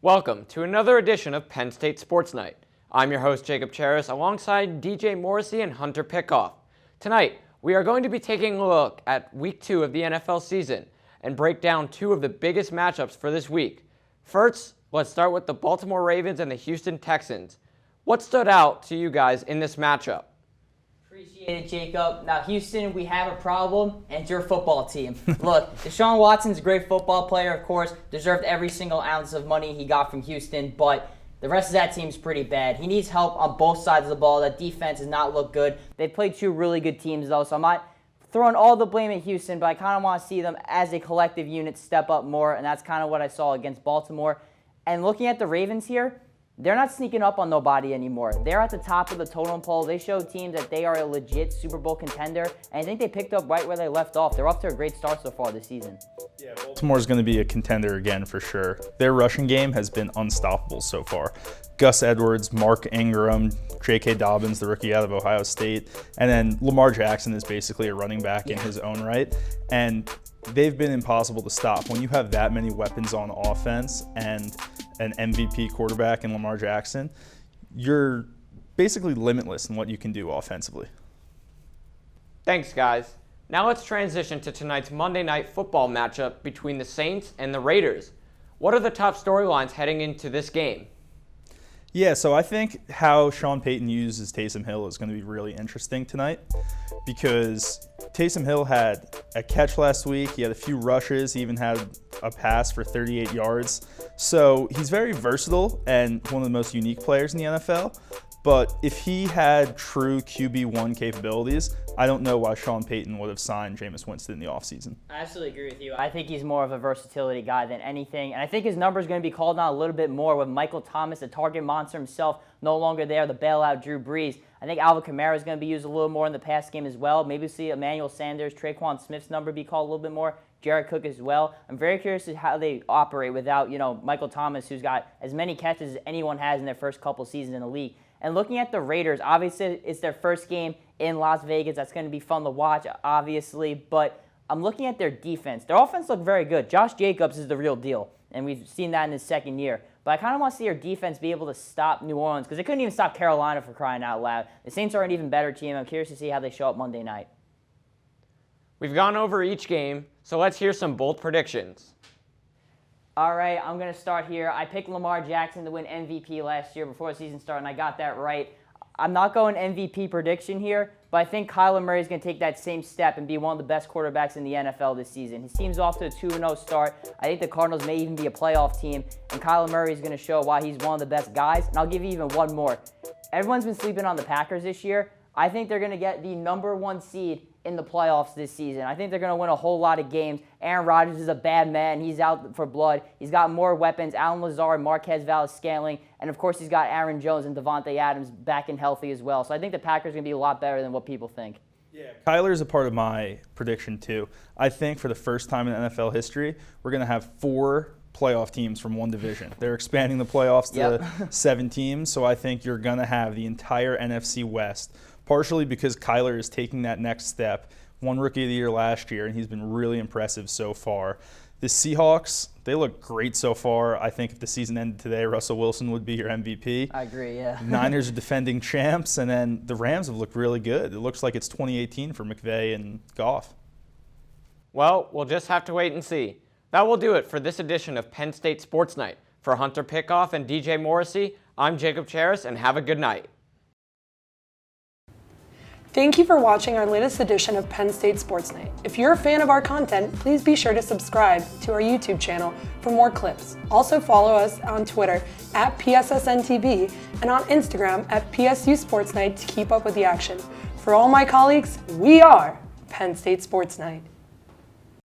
Welcome to another edition of Penn State Sports Night. I'm your host, Jacob Cheris, alongside DJ Morrissey and Hunter Pitcoff. Tonight, we are going to be taking a look at Week 2 of the NFL season and break down two of the biggest matchups for this week. First, let's start with the Baltimore Ravens and the Houston Texans. What stood out to you guys in this matchup? Appreciate it, Jacob. Now, Houston, we have a problem, and it's your football team. Look, Deshaun Watson's a great football player, of course, deserved every single ounce of money he got from Houston, but the rest of that team's pretty bad. He needs help on both sides of the ball. That defense does not look good. They played two really good teams, though, so I'm not throwing all the blame at Houston, but I kind of want to see them as a collective unit step up more, and that's kind of what I saw against Baltimore. And looking at the Ravens here, they're not sneaking up on nobody anymore. They're at the top of the totem pole. They show teams that they are a legit Super Bowl contender, and I think they picked up right where they left off. They're off to a great start so far this season. Yeah, Baltimore's going to be a contender again for sure. Their rushing game has been unstoppable so far. Gus Edwards, Mark Ingram, J.K. Dobbins, the rookie out of Ohio State, and then Lamar Jackson is basically a running back in his own right. And they've been impossible to stop. When you have that many weapons on offense and an MVP quarterback in Lamar Jackson, you're basically limitless in what you can do offensively. Thanks, guys. Now let's transition to tonight's Monday Night Football matchup between the Saints and the Raiders. What are the top storylines heading into this game? Yeah, so I think how Sean Payton uses Taysom Hill is going to be really interesting tonight because Taysom Hill had a catch last week. He had a few rushes. He even had a pass for 38 yards. So he's very versatile and one of the most unique players in the NFL. But if he had true QB1 capabilities, I don't know why Sean Payton would have signed Jameis Winston in the offseason. I absolutely agree with you. I think he's more of a versatility guy than anything. And I think his number is going to be called on a little bit more with Michael Thomas, the target monster himself, no longer there, the bailout Drew Brees. I think Alvin Kamara is going to be used a little more in the pass game as well. Maybe we'll see Emmanuel Sanders, Traquan Smith's number be called a little bit more. Jared Cook as well. I'm very curious to how they operate without, Michael Thomas, who's got as many catches as anyone has in their first couple seasons in the league. And looking at the Raiders, obviously it's their first game in Las Vegas. That's going to be fun to watch, obviously. But I'm looking at their defense. Their offense looked very good. Josh Jacobs is the real deal, and we've seen that in his second year. But I kind of want to see their defense be able to stop New Orleans because they couldn't even stop Carolina for crying out loud. The Saints are an even better team. I'm curious to see how they show up Monday night. We've gone over each game, so let's hear some bold predictions. All right, I'm going to start here. I picked Lamar Jackson to win MVP last year before the season started, and I got that right. I'm not going MVP prediction here, but I think Kyler Murray is going to take that same step and be one of the best quarterbacks in the NFL this season. His team's off to a 2-0 start. I think the Cardinals may even be a playoff team, and Kyler Murray is going to show why he's one of the best guys. And I'll give you even one more. Everyone's been sleeping on the Packers this year. I think they're going to get the number 1 seed in the playoffs this season. I think they're going to win a whole lot of games. Aaron Rodgers is a bad man. He's out for blood. He's got more weapons. Allen Lazard, Marquez Valdes-Scantling, and of course he's got Aaron Jones and Devontae Adams back and healthy as well. So I think the Packers are going to be a lot better than what people think. Yeah, Kyler is a part of my prediction too. I think for the first time in NFL history, we're going to have 4 playoff teams from one division. They're expanding the playoffs to 7 teams, so I think you're going to have the entire NFC West, partially because Kyler is taking that next step. Won Rookie of the Year last year, and he's been really impressive so far. The Seahawks, they look great so far. I think if the season ended today, Russell Wilson would be your MVP. I agree, yeah. Niners are defending champs, and then the Rams have looked really good. It looks like it's 2018 for McVay and Goff. Well, we'll just have to wait and see. That will do it for this edition of Penn State Sports Night. For Hunter Pitcoff and DJ Morrissey, I'm Jacob Cheris, and have a good night. Thank you for watching our latest edition of Penn State Sports Night. If you're a fan of our content, please be sure to subscribe to our YouTube channel for more clips. Also follow us on Twitter at PSSN TV and on Instagram at PSU Sports Night to keep up with the action. For all my colleagues, we are Penn State Sports Night.